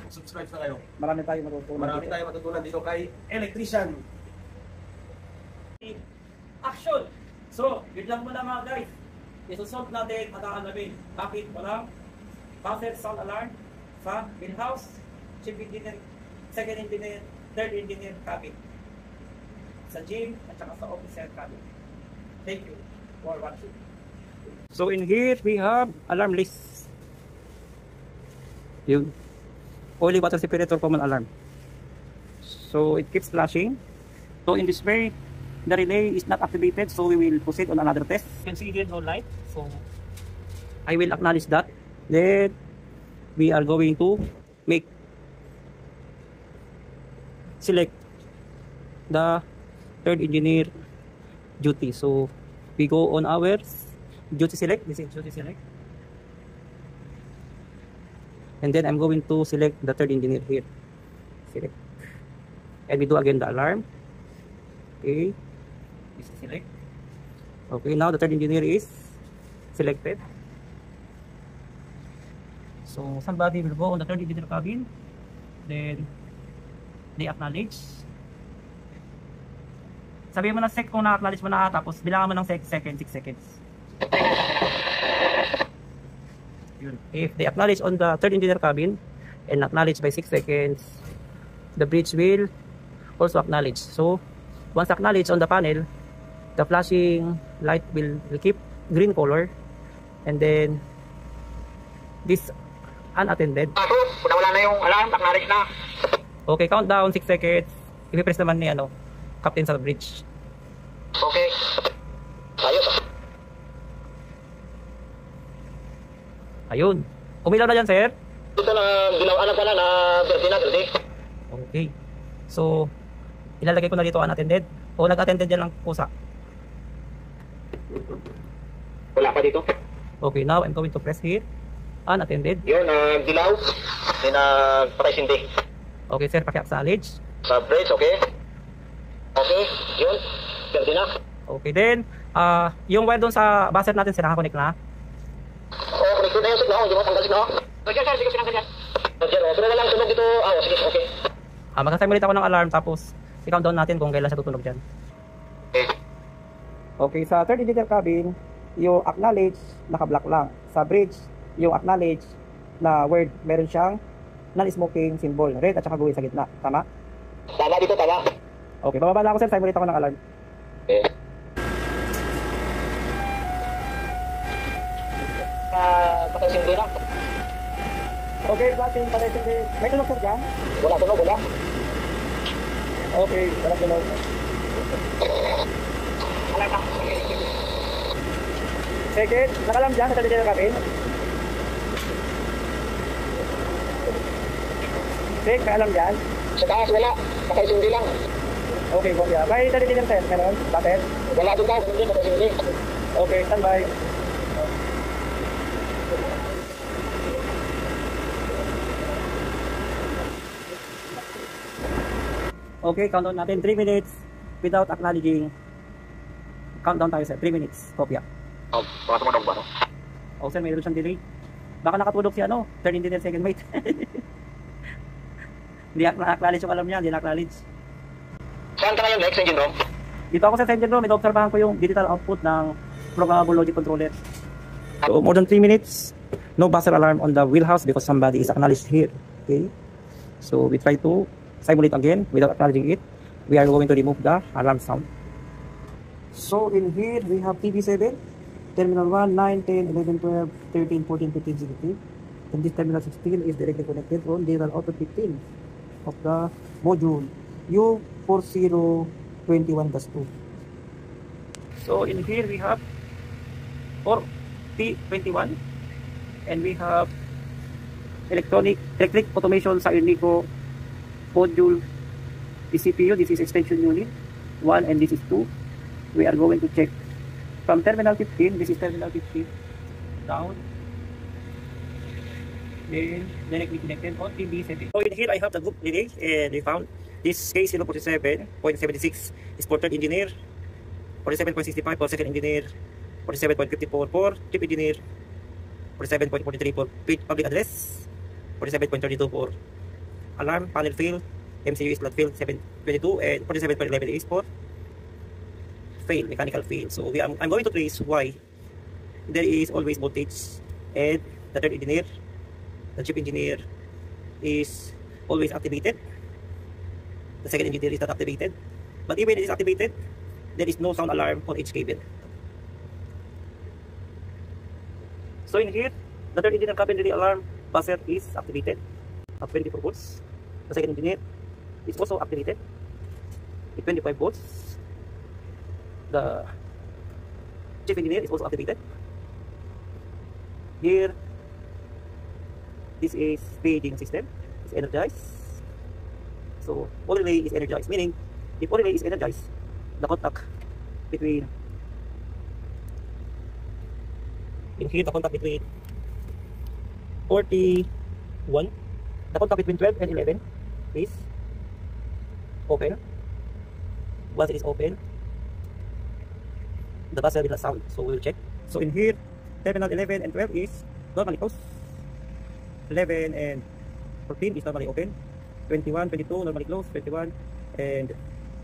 subscribe na kayo. Marami tayong matutunan. Marami tayong matutunan dito kay Electrician. Action! So, yun lang muna mga guys. Isusolve natin at aalamin bakit walang buzzer sound alarm sa in-house, chief engineer, second engineer, third engineer cabin. Sa gym at saka sa officer cabin. Thank you for watching. So in here we have alarm list. Yun. Only water separator common alarm. So it keeps flashing. So in this way, the relay is not activated, so we will proceed on another test. You can see here no light. So I will acknowledge that. Then we are going to select the third engineer duty. So we go on our duty select. This is duty select. And then I'm going to select the third engineer here. Select. And we do again the alarm. Okay. This is select. Okay, now the third engineer is selected. So somebody will go on the third engineer cabin. Then they acknowledge. Sabihin mo na sec kung na-acknowledge mo na, tapos bilangan mo ng second, 6 seconds. Yun. If they acknowledge on the third engineer cabin and acknowledge by 6 seconds, the bridge will also acknowledge. So once acknowledged on the panel, the flashing light will keep green color, and then this unattended. Wala na yung alarm, acknowledge na. Okay, countdown 6 seconds. I-press naman ni captain sa bridge. Okay. Ayos. Ayun. Umilaw na dyan, sir. Ito na ginawa pala na 30. Okay. So, ilalagay ko na dito unattended. O nag-attended dyan lang pusa. Wala pa dito. Okay, now I'm going to press here. Unattended. Yun, dilaw. Hindi nagpakisindi. Okay, sir. Paki-acknowledge. Sa bridge, okay. Okay, yun. 30 na. Okay, then, yung wire doon sa buzzer natin, sir, nakakonect na. Oo, connected na yung signal. Hindi mo tanggalin na. Roger, sir. Sige, sinanggal yan. Roger, pero walang tunog dito. Sige, okay. Mag-simulate ako ng alarm, tapos i-countdown natin kung kailan siya tutunog dyan. Okay. Okay, sa third engineer cabin, yung acknowledge, naka-black lang. Sa bridge, yung acknowledge na word, meron siyang non-smoking symbol, red at saka guhit sa gitna. Tama? Tama dito, tama. Okay, bababa na ako, sir. Simulate ako ng alarm. Okay. Pakisindi na. Okay, flashing, patay-sindi. May tunog, sir, dyan? Wala tunog, wala. Okay, walang tunog. Wala ka. Second, nakalam dyan sa third engineer cabin. Sek, may alam dyan? Sa taas, wala. Pakisindi lang. Okay, kuya. May third engineer, sir. Meron? Bakit? Wala doon daw. Hindi, pakisindi. Okay, standby. Okay, countdown natin 3 minutes without acknowledging. Countdown tayo, sir. 3 minutes. Kopya. Baka tumunog ba? Oh, sir, mayroon siyang delay. Baka nakatulog si third engineer, second mate. Hindi na-acknowledge yung alam niya, hindi na-acknowledge. Saan ka ngayon, next engine room? Dito ako sa engine room, ino-obserbahan ko yung digital output ng programmable logic controller. So, more than 3 minutes, no buzzer alarm on the wheelhouse because somebody is acknowledged here. Okay? So, we try to simulate again without acknowledging it. We are going to remove the alarm sound. So, in here, we have TV7, terminal 1, 9, 10, 11, 12, 13, 14, 15, 16. And this terminal 16 is directly connected on digital output 15 of the module U4021-2. So in here we have for P21 and we have electric automation sa Unico module. The CPU, this is extension unit 1 and this is 2. We are going to check from terminal 15. This is terminal 15 down. Then directly connected on TV7. So in here I have the group relay and we found this K047.76 is for third engineer, 47.65 for second engineer, 47.54 for chief engineer, 47.43 for public address, 47.32 for alarm panel fail, MCU is not fail 722, and 47.11 is for fail, mechanical fail. So I'm going to trace why there is always voltage, and the third engineer, the chief engineer, is always activated. The second engineer is not activated. But even it is activated, there is no sound alarm on each cable. So in here, the third engineer cabin relay alarm buzzer is activated at 24 volts. The second engineer is also activated at 25 volts. The chief engineer is also activated. Here, this is paging system. It's energized. So all relay is energized, meaning if all relay is energized, the contact between the contact between 41, the contact between 12 and 11 is open. Once it is open, the buzzer will not sound, so we'll check. So in here, terminal 11 and 12 is normally closed. 11 and 14 is normally open. 21, 22 normally closed. 21 and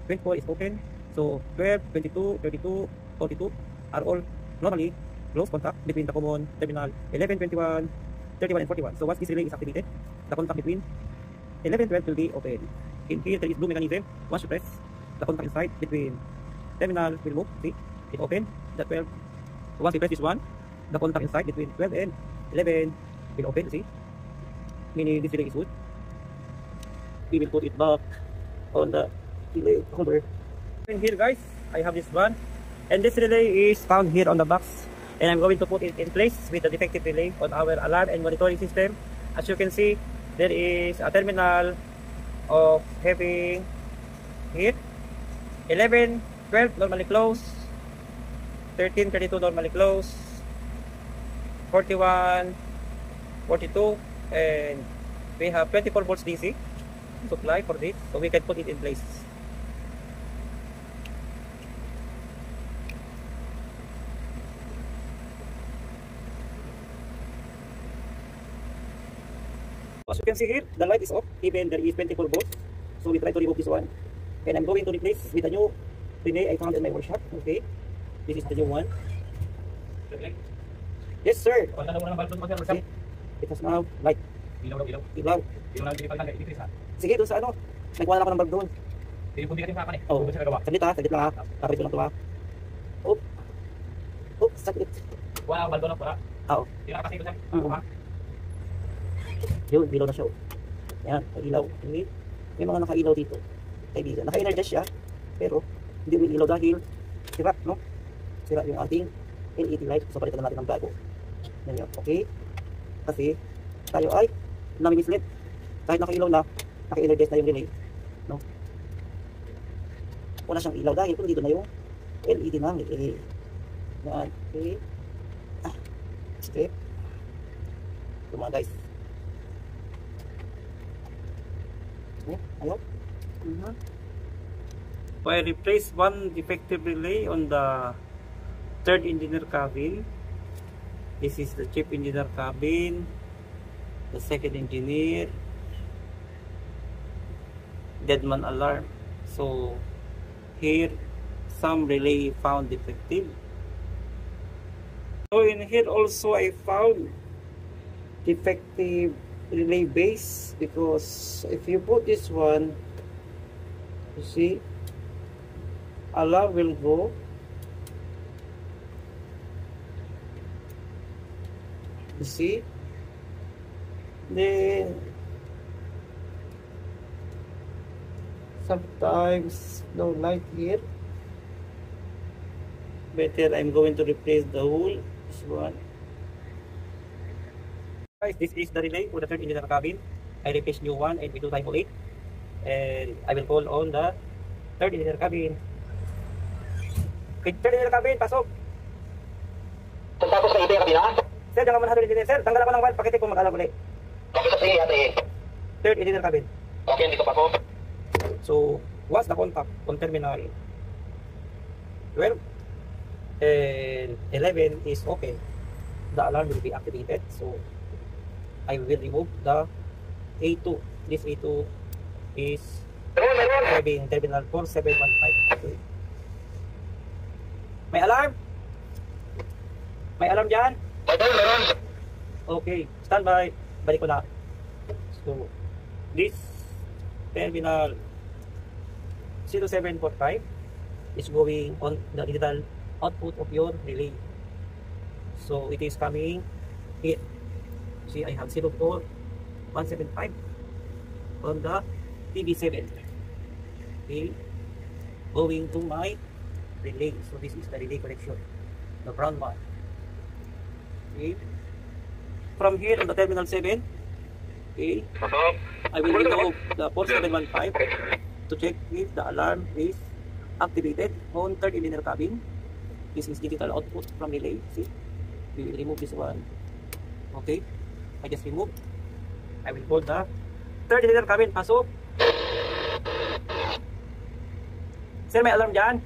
24 is open. So 12, 22, 32, 42 are all normally close contact between the common terminal 11, 21, 31 and 41. So once this relay is activated, the contact between 11 and 12 will be open. In here there is blue mechanism. Once you press, the contact inside between terminal will move. See, it open. The 12. So once you press this one, the contact inside between 12 and 11 will open. See, meaning this relay is good. We will put it back on the relay holder. In here, guys, I have this one, and this relay is found here on the box, and I'm going to put it in place with the defective relay on our alarm and monitoring system. As you can see, there is a terminal of having here 11, 12 normally closed, 13, 32 normally closed, 41, 42, and we have 24 volts DC supply for this, so we can put it in place. As you can see here, the light is off, even there is 24 volts. So we try to remove this one, and I'm going to replace with a new relay I found in my workshop. Okay, this is the new one. Yes, sir. Okay. It has now light. Ilaw. Sige, doon sa ano, nagwala ako ng bulb doon. Oo, saglit lang ha. Kapit ko lang ito ha. Saglit. Wala akong baldo na pula. Oo. Yun, ilaw na siya. Yan, ilaw. May mga nakailaw dito. Kaibigan, naka-energize siya, pero hindi mo ilaw dahil sira, no? Sira yung ating LED light. So palitan natin ng bago. Yan yun, okay? Kasi tayo ay nami-mislead. Kahit nakailaw na, naka-energize na yung relay, no? Wala siyang ilaw dahil kung dito na yung LED ng relay. Yan, okay? Strip. Ito mga guys. Ayaw. So I replaced one defective relay on the third engineer cabin. This is the chief engineer cabin, the second engineer, deadman alarm. So here some relay found defective. So in here also I found defective relay base, because if you put this one, you see, alarm will go. You see, then sometimes no light here. Better I'm going to replace the whole this one. Guys, this is the relay for the third engineer cabin. I replaced new one and we do type 8, and I will call on the third engineer cabin. Okay, third engineer cabin, pasok. Tapos na ito yung kabina? Sir, jangan third engineer. Sir, tanggal ako ng wire, pakita ko mag-alam ulit. Okay, so sige, ate. Third engineer cabin. Okay, dito pa po. So, what's the contact on terminal 12 and 11 is okay. The alarm will be activated. So I will remove the A2 This A2 is having terminal 4715. Okay. May alarm? May alarm dyan? Okay, standby. Balik ko na. So, this terminal 0745 is going on the digital output of your relay. So, it is coming here. See, I have 04175 on the TV7. Okay, going to my relay. So, this is the relay connection, the brown one. Okay, from here on the terminal 7, okay, I will remove the 4715 to check if the alarm is activated on third linear cabin. This is digital output from relay. See, we will remove this one. Okay, I just remove. I will hold the third linear cabin. Pasok. Sir, may alarm dyan?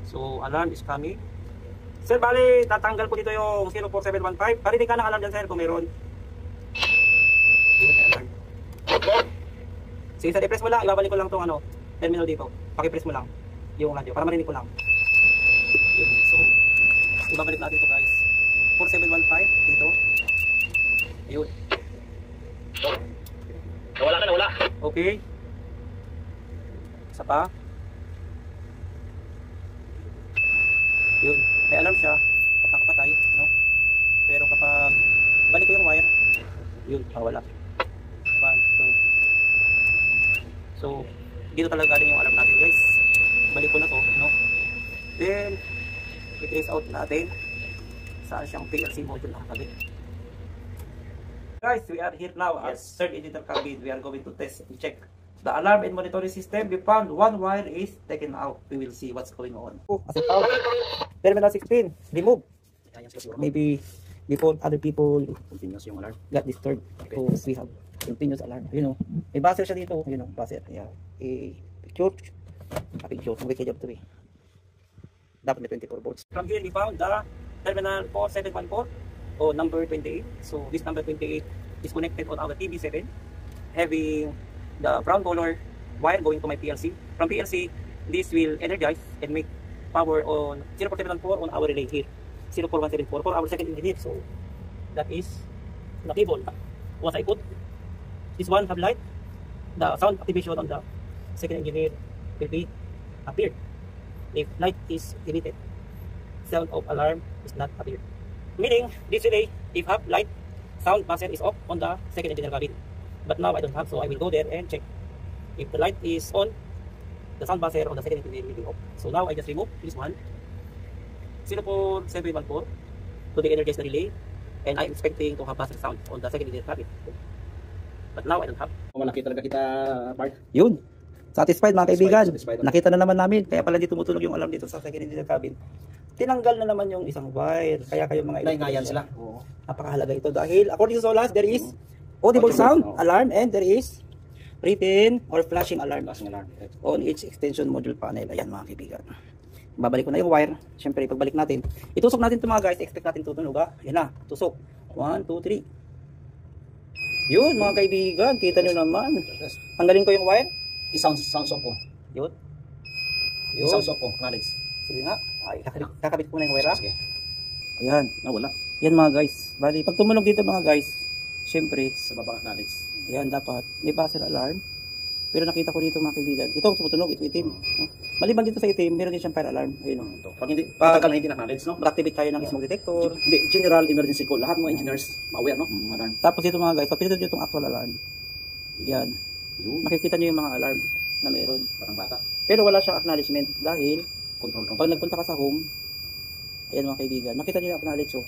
So, alarm is coming. Sir, bali, tatanggal ko dito yung 04715. Parinig ka ng alarm dyan, sir, kung meron. Hindi, may alarm. Sige, sir, i-press mo lang. Ibabalik ko lang itong terminal dito. Paki-press mo lang yung radio para marinig ko lang. Yun. So, ibabalik natin ito, guys. 4715 dito. Ayun. Nawala na, nawala. Okay. Isa pa. Yun. May alarm siya. Nakapatay, no? Pero kapag balik ko yung wire, yun, wala. 1, 2. So, dito talaga galing yung alarm natin, guys. Balik ko na to, no? Then, i-trace out natin saan siyang PLC module nakakabit. Guys, we are here now at third digital cabin. We are going to test and check the alarm and monitoring system. We found one wire is taken out. We will see what's going on. Oh, as out. Terminal 16, remove. Maybe before other people Continuous yung alarm. got disturbed. So we have continuous alarm. You know, may buzzer siya dito. You know, buzzer. Yeah. Picture. Picture. May job to be. Dapat may 24 volts. From here, we found the terminal 4714. O number 28. So this number 28 is connected on our TV7, having the brown color wire going to my PLC. From PLC, this will energize and make power on 0474 on our relay here, 04174 for our second engineer. So that is the cable. Once I put this one have light, the sound activation on the second engineer will be appeared. If light is deleted, sound of alarm is not appeared. Meaning, this relay, if have light, sound buzzer is off on the second engineer cabin. But now I don't have, so I will go there and check. If the light is on, the sound buzzer on the second engineer will be off. So now I just remove this one, 04714, to the energize the relay, and I'm expecting to have buzzer sound on the second engineer cabin. But now I don't have. Malaki talaga kita, Bart. Yun. Satisfied mga kaibigan. Satisfied. Nakita na naman namin. Kaya pala di tumutunog yung alarm dito sa second engineer cabin. Tinanggal na naman yung isang wire. Kaya kayo mga Naingayan sila. Oo. Napakahalaga ito dahil according to Solas, there is audible sound alarm and there is written or flashing alarm on each extension module panel. Ayan mga kaibigan. Babalik ko na yung wire. Siyempre pagbalik natin, itusok natin ito mga guys. Expect natin tutunog ha. Ayan na, tusok. 1, 2, 3. Yun mga kaibigan, kita nyo naman. Tanggalin ko yung wire. I-sound off ko. Yun. I-sound off ko, knowledge. Sige nga. Ay, kakabit ko na yung wire ha. Sige. Ayan. Nawala. Yan mga guys. Bali, pag tumunog dito mga guys, syempre, Sa baba, knowledge. yan dapat may buzzer alarm. Pero nakita ko dito mga kaibigan, ito tumutunog, ito itim. No? Maliban dito sa itim, meron din siyang fire alarm. Ayun. Ito. Pag hindi, patagal na hindi na knowledge, no? Mag-activate tayo ng smoke detector. Hindi, general emergency call. Lahat mga engineers, ma-aware, no? Alarm. Tapos dito mga guys, pag pinito nyo itong actual alarm, yan, Yun. makikita nyo yung mga alarm na meron. Parang bata. Pero wala siyang acknowledgement dahil Control room. pag nagpunta ka sa home, ayan mga kaibigan, makita nyo yung acknowledge. So,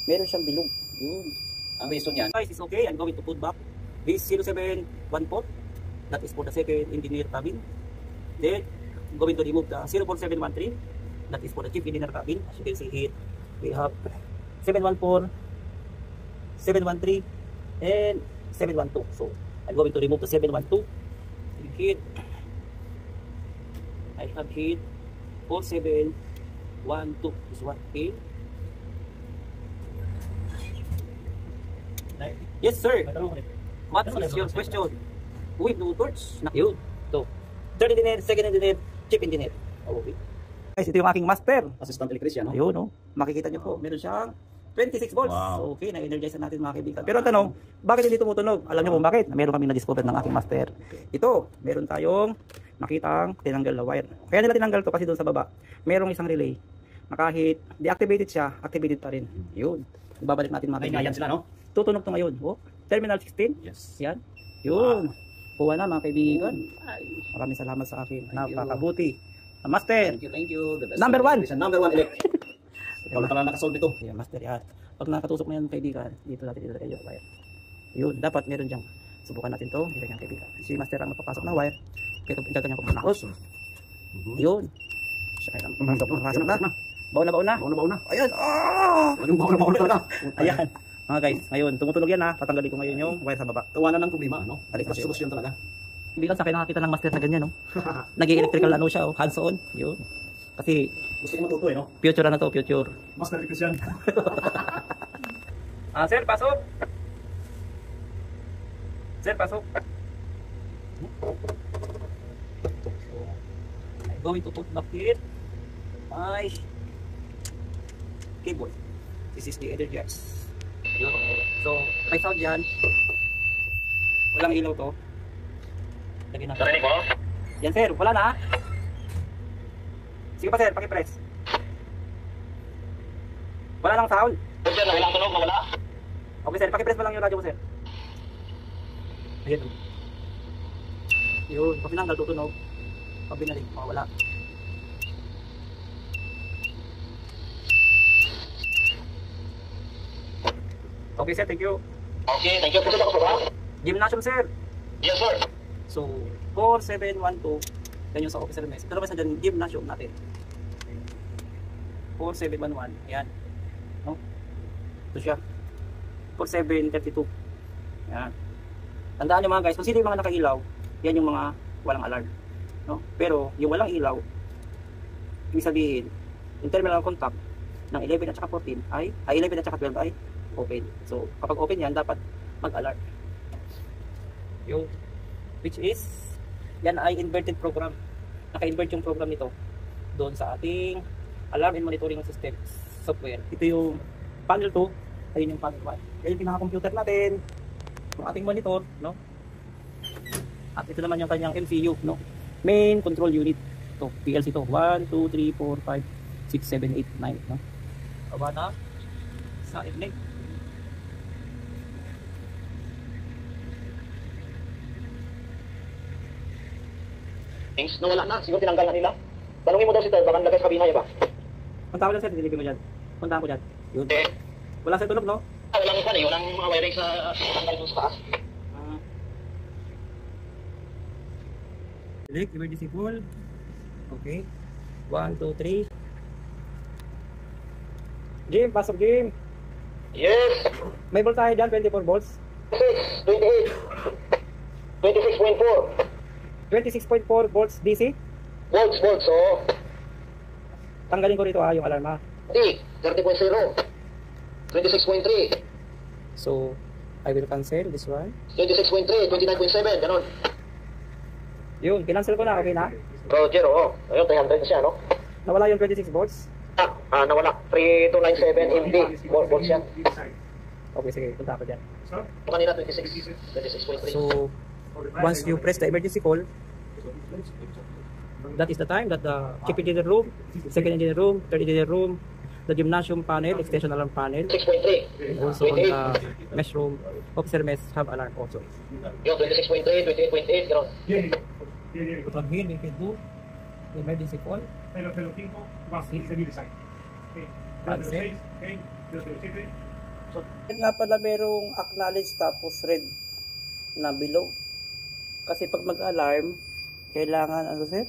meron siyang bilog. Yun. Ang reason yan, Guys, it's okay. I'm going to put back this 0714. That is for the second engineer cabin. Then, I'm going to remove the 04713. That is for the chief engineer cabin. As you can see here, we have 714, 713, and 712. So, I'm going to remove the 712. And here, I have here 4712. This one, okay. Yes, sir. What is your question? Uy, blue torch. Yun. So, third engineer, second engineer, chief engineer. Okay. Guys, ito yung aking master. Assistant electrician, no? Ayun, no? Makikita nyo po, meron siyang 26 volts. Wow. Okay, na-energize na natin mga kaibigan. Pero ang tanong, bakit hindi tumutunog? Alam nyo kung bakit? Meron kami na-discover ng aking master. Ito, meron tayong nakitang tinanggal na wire. Kaya nila tinanggal to kasi doon sa baba, merong isang relay na kahit deactivated siya, activated pa rin. Yun. Ibabalik natin mga Ay, kaibigan. yan sila, no? Tutunog to ngayon. Oh, terminal 16. Yes. Yan. Yun. Kuha na mga kaibigan. Maraming salamat sa akin. Napakabuti. Master. Thank you. The best Number one. electrician, number one elect. Ikaw na pala nakasolve ito. Yeah, master yan. Pag nakatusok na yan kaibigan, dito natin ilagay yung wire. Yun, dapat meron dyan. Subukan natin to, hindi kanyang kaibigan. Si master ang magpapasok ng wire. Pero ikaw kanyang pagpapakos. Yun. Siya kaya magpapasok na. Baon na. Baon na. Ayan. Ah! Anong baon na talaga? Ayan. Mga guys, ngayon, tumutunog yan ha. Tatanggalin ko ngayon yung wire sa baba. Tawanan ng problema, no? Balik Mas kasi. solusyon talaga. Kaibigan sa akin nakakita ng master na ganyan, no? Nag-electrical ano siya, oh, hands-on. Yun. Kasi Gusto ko matuto, no? future na to, future. Master electrician. Sir, pasok. Sir, pasok. I'm going to put back here my cable. This is the Energize. Yun. So, may sound dyan. Walang ilaw to. Lagyan natin. Narinig mo? Yan sir, wala na. Sige pa sir, pakipress. Wala lang sound. Sir, walang tunog, nawala. Okay sir, pakipress mo lang yung radyo mo sir. Ayan. Yun, pag pinanggal tutunog. Pag binalik, mawala. Okay sir, thank you. Okay, thank you. Puso ako pa ba? Gymnasium sir. Yes, sir. So, 4712. Yan yung sa officer mess. Ito naman sa dyan, gymnasium natin. 4711. Yan. No? Ito siya. 4732. Yan. Tandaan nyo mga guys, kung sino yung mga nakailaw, yan yung mga walang alarm. No? Pero, yung walang ilaw, ibig sabihin, yung terminal contact ng 11 at saka 14 ay 11 at saka 12 ay open. So, kapag open yan, dapat mag-alert. Yung, which is, yan ay inverted program. Naka-invert yung program nito doon sa ating alarm and monitoring system software. Ito yung panel 2, ayun yung panel 1. Yan yung pinaka-computer natin, yung ating monitor, no? At ito naman yung kanyang MCU, no? Main control unit. Ito, PLC to. 1, 2, 3, 4, 5, 6, 7, 8, 9, no? Baba na sa ignite. Things, nawala na. Siguro tinanggal na nila. Tanungin mo daw si Ted, baka nilagay sa kabina niya ba? Punta ko dyan sir, dilipin mo dyan. Punta ko dyan. Yun. Eh, Wala sa tunog, no? walang isa eh. Walang mga wiring sa tanggal doon sa taas. Select emergency full. Okay. 1, 2, 3. Jim, pasok Jim. Yes! May voltahe dyan, 24 volts. 6, 28. 26.4. 26.4 volts DC. Volts, oo. Tanggalin ko rito yung alarma. 30.0. 26.3. So, I will cancel this one. 26.3, 29.7, ganon. Yun, kinancel ko na, okay na? Roger, oo. Ayun, 300 na siya, no? Nawala yung 26 volts. Nawala. 3297 MD. Volts yan. Okay, sige, punta ako dyan. Ito kanina, 26.3. So, once you press the emergency call, that is the time that the chief engineer room, second engineer room, third engineer room, the gymnasium panel, extension alarm panel, 6.3. also on the mesh room, officer mess have alarm also. Yun, 26.3, 28.8, ganon. From here, we can do the emergency call. Pero 5 más el design. Cancel. Nga pala merong acknowledge tapos red na below. Kasi pag mag-alarm, kailangan ano sir?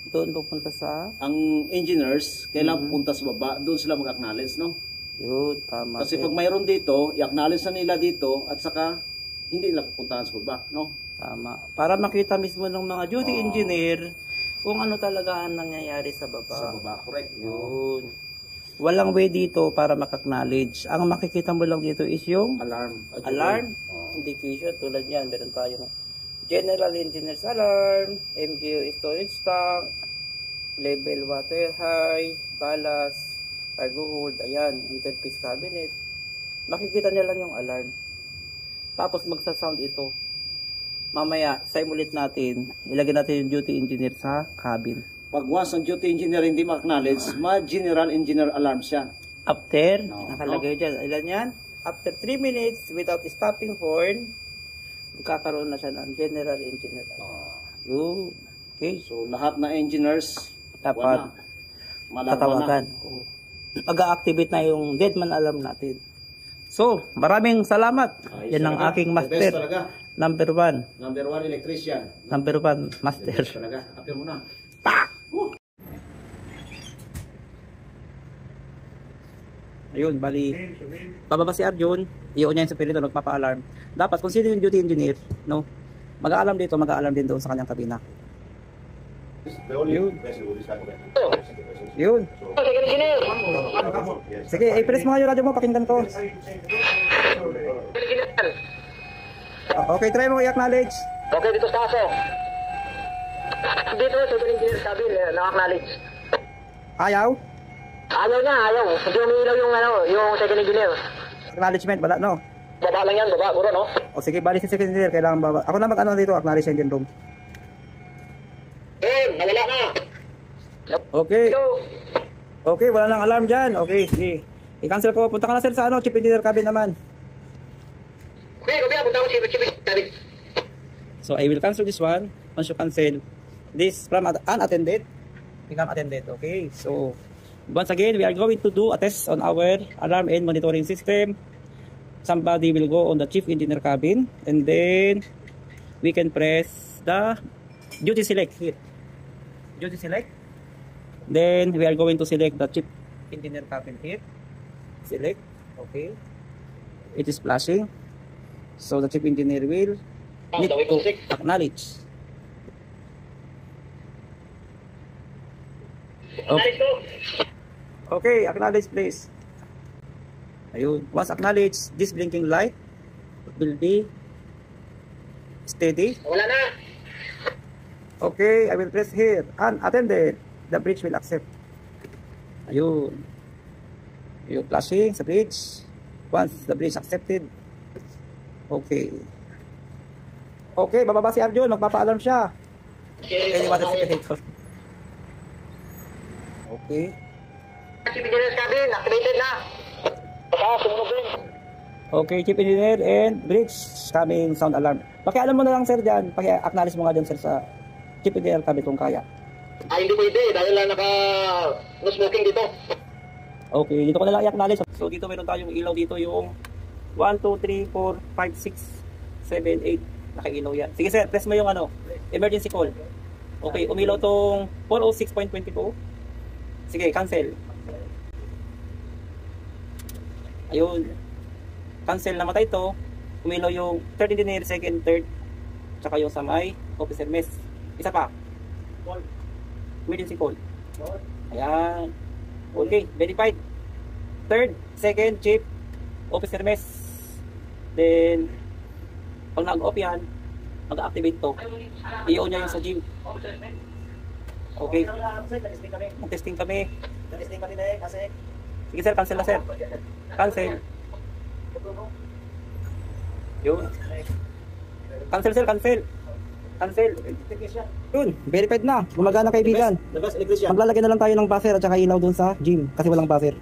Doon pupunta sa Ang engineers, kailangan pupunta sa baba, doon sila mag-acknowledge, no? yun, tama. Kasi sir. pag mayroon dito, i-acknowledge na nila dito at saka hindi nila pupuntahan sa baba, no? Tama. Para makita mismo ng mga duty engineer kung ano talaga ang nangyayari sa baba. Sa baba, correct. Yun. walang way dito para maka-acknowledge. Ang makikita mo lang dito is yung alarm indication. Tulad yan, meron tayong General Engineer's Alarm, MGO Storage Tank, Level Water High, Ballast, Cargo Hold, ayan, Interface Cabinet. Makikita niya lang yung alarm. Tapos magsa-sound ito. Mamaya, simulate natin, ilagay natin yung duty engineer sa cabin. Pag once ang duty engineer hindi ma-acknowledge, ma-general engineer alarm siya. After, No. nakalagay dyan, ilan yan? After 3 minutes without stopping horn, magkakaroon na siya ng general engineer. Yun. Okay. So lahat na engineers Dapat tatawagan. Mag-a-activate na yung deadman alarm natin. So, maraming salamat. Yan ang aking master. Number 1. Number 1 electrician. Number 1 master. Talaga. Apir mo na. Ayun, bali, bababa si Arjun, i-on niya yung spirito, magpapa-alarm. Dapat, kung sino yung duty engineer, no, mag-a-alarm dito, mag-a-alarm din doon sa kanyang kabina. Yun. Yun. Second engineer. Sige, i-press mo nga yung radio mo, pakinggan ko. Engineer. Okay, try mo i-acknowledge. Okay, dito sa aso. Dito, second engineer sabi, na-acknowledge. Ayaw? Ayaw niya, ayaw. Hindi umiilaw yung, yung second engineer. Acknowledgement, wala, no? Baba lang yan, baba, buro, no? O sige, bali si second engineer, kailangan baba. Ako na mag-ano dito, acknowledge engine room. Nawala na. Okay. Hello. Okay, wala nang alarm dyan. Okay, sige. I-cancel ko. Punta ka na sir sa chief engineer cabin naman. Okay, punta ko si So, I will cancel this one. Once you cancel, this from unattended, become attended. Okay, so, once again, we are going to do a test on our alarm and monitoring system. Somebody will go on the chief engineer cabin, and then we can press the duty select here. Duty select. Then we are going to select the chief engineer cabin here. Select. Okay. It is flashing. So the chief engineer will need to acknowledge. Okay. Okay, acknowledge please. Ayun. Once acknowledged, this blinking light will be steady. Wala na. Okay, I will press here. Unattended. The bridge will accept. Ayun. Ayun, flashing sa bridge. Once the bridge accepted. Okay. Okay, bababa si Arjun. Magpapa-alarm siya. Okay, water separator. Okay. Chief engineer cabin, activated na. Sumunod din. Okay, chief engineer and bridge coming sound alarm. Pakialam mo na lang sir dyan. Paki-acknowledge mo nga dyan sir sa chief engineer cabin kung kaya. Hindi pwede dahil naka no smoking dito. Okay, dito ko na lang i-acknowledge. So dito meron tayong ilaw dito yung 1, 2, 3, 4, 5, 6, 7, 8. Nakailaw yan. Sige sir, press mo yung emergency call. Okay, umilaw tong 406.22. Sige, cancel. Ayun. Cancel, namatay to. Umilaw yung third engineer, second, third. Tsaka yung sa may officer mess. Isa pa. Emergency call. Ayan. Okay, verified. Third, second, chief, officer mess. Then, pag nag-off yan, mag-activate to. I-on niya yung sa gym. Okay. Testing kami. Testing kami na kasi. Sige sir, cancel na sir. Cancel. Yun. Cancel sir, cancel. Cancel. Yun, verified na. Gumagana kaibigan. Maglalagay na lang tayo ng buzzer at saka ilaw dun sa gym kasi walang buzzer.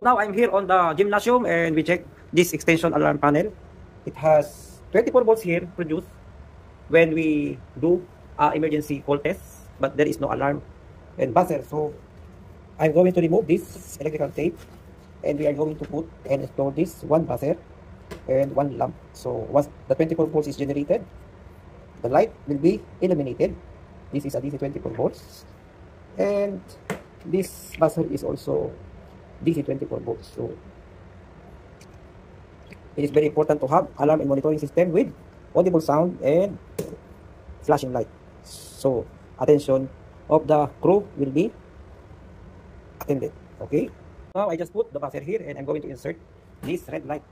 Now I'm here on the gymnasium and we check this extension alarm panel. It has 24 volts here produced when we do emergency call test, but there is no alarm and buzzer. So I'm going to remove this electrical tape and we are going to put and install this one buzzer and one lamp. So once the 24 volts is generated, the light will be illuminated. This is a DC 24 volts and this buzzer is also DC 24 volts. So it is very important to have alarm and monitoring system with audible sound and flashing light. So attention of the crew will be attended. Okay. Now I just put the buzzer here and I'm going to insert this red light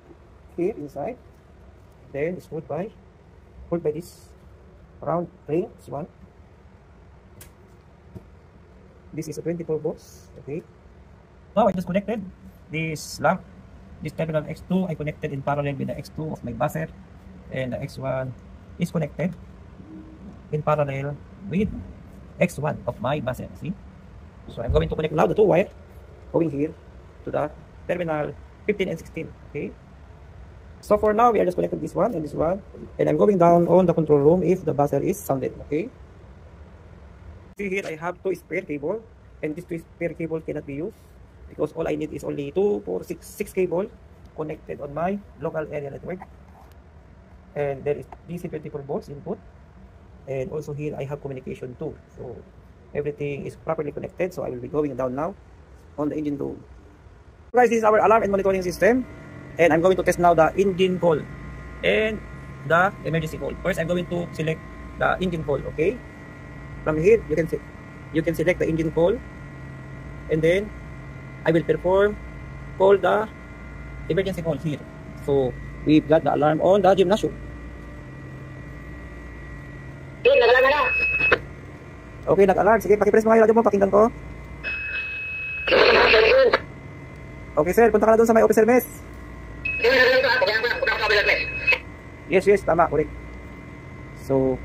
here inside. Then it's pulled by this round ring. This one. This is a 24 volts. Okay. Now I just connected this lamp. This terminal X2 I connected in parallel with the X2 of my buzzer, and the X1 is connected in parallel with X1 of my buzzer. See? So I'm going to connect now the two wire going here to the terminal 15 and 16. Okay. So for now we are just connected this one and this one, and I'm going down on the control room if the buzzer is sounded. Okay. See here I have two spare cable, and this two spare cable cannot be used because all I need is only 2, 4, 6 cable connected on my local area network, and there is DC 24 volts input, and also here I have communication too. So everything is properly connected. So I will be going down now on the engine room. Guys, this is our alarm and monitoring system, and I'm going to test now the engine call and the emergency call. First I'm going to select the engine call. Okay, from here you can select the engine call, and then I will call the emergency call here. So we've got the alarm on the gymnasium. Okay, nag-alarm. Sige, pakipress mo nga yung radyo mo, pakinggan ko. Okay sir, punta ka na doon sa may officer mess. Yes, tama, correct. So,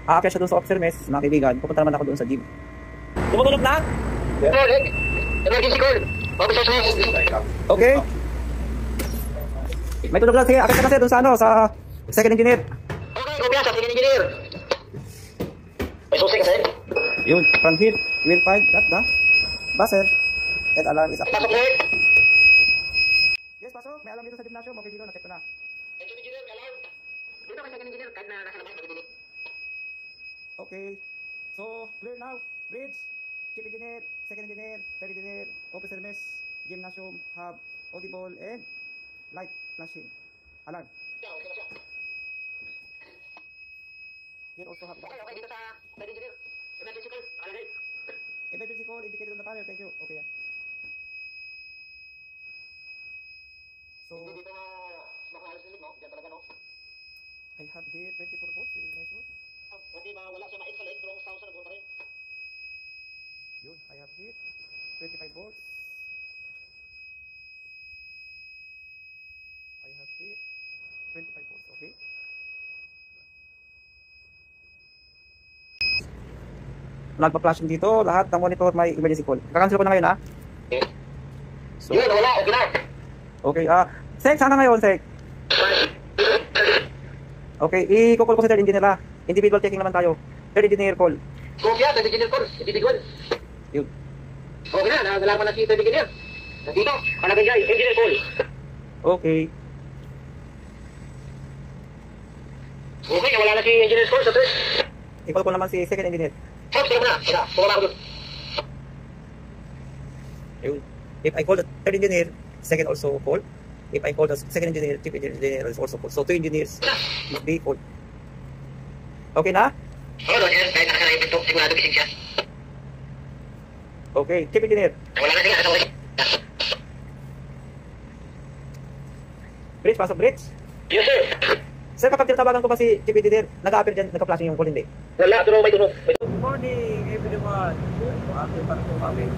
aakyat siya doon sa officer mess, mga kaibigan. Pupunta naman ako doon sa gym. Tumutunog na? Emergency call. Officer mess. Okay. May tunog lang. Sige, aakyat ka kasi doon sa ano, sa second engineer. Okay, kopya sa second engineer. May susi kasi. Yun, from here, we will find that the buzzer and alarm is up. Pasok sir. Yes, pasok. May alarm dito sa gymnasium. Okay, dito, na-check ko na. Second engineer, may alarm. Dito kay second engineer, kahit na nasa labas, magdidinig. Okay. So, clear now. Bridge, chief engineer, second engineer, third engineer, officer mess, gymnasium, hub, audible, and light flashing. Alarm. Yeah, okay na siya. Here also have Okay, dito sa third engineer. Emergency call, alright. emergency call indicated on the panel. Thank you. Okay. So, Hindi dito makaalis ulit, no? Diyan talaga, no? I have here 24 volts. This is my sure. Hindi wala siya ma-excellent, pero sound siya nagpunta rin. Yun, I have here 25 volts. I have here 25 volts. Okay. Nagpa-flashing dito, lahat ng monitor may emergency call. Kakancel ko na ngayon, ha? Okay. So, Yun, wala, okay na. okay, Sek, saan ka ngayon, Sek? Okay, i-call ko sa third engineer, ha? Individual checking naman tayo. Third engineer call. Kopya, third engineer call, individual. Yun. Okay na, nagalaman na si third engineer. Nandito, kalagay niya, engineer call. Okay. Okay, wala na si engineer call sa third. I-call ko naman si second engineer. Sir, sino mo na? Sila, tumama ako doon. Yun. If I call the third engineer, second also call. If I call the second engineer, chief engineer is also call. So, two engineers must be called. Okay na? Oo, doon yan, kahit nakasara yung pinto, sigurado gising siya. Okay, chief engineer. Wala na siya, kasama siya. Bridge, pasok bridge. Yes, sir. Sir, kapag tinatawagan ko ba si chief engineer, nag-a-appear dyan, nagka-flashing yung call, hindi? Wala, tunog, may tunog. Good morning everyone. Ito ating pagkukamit.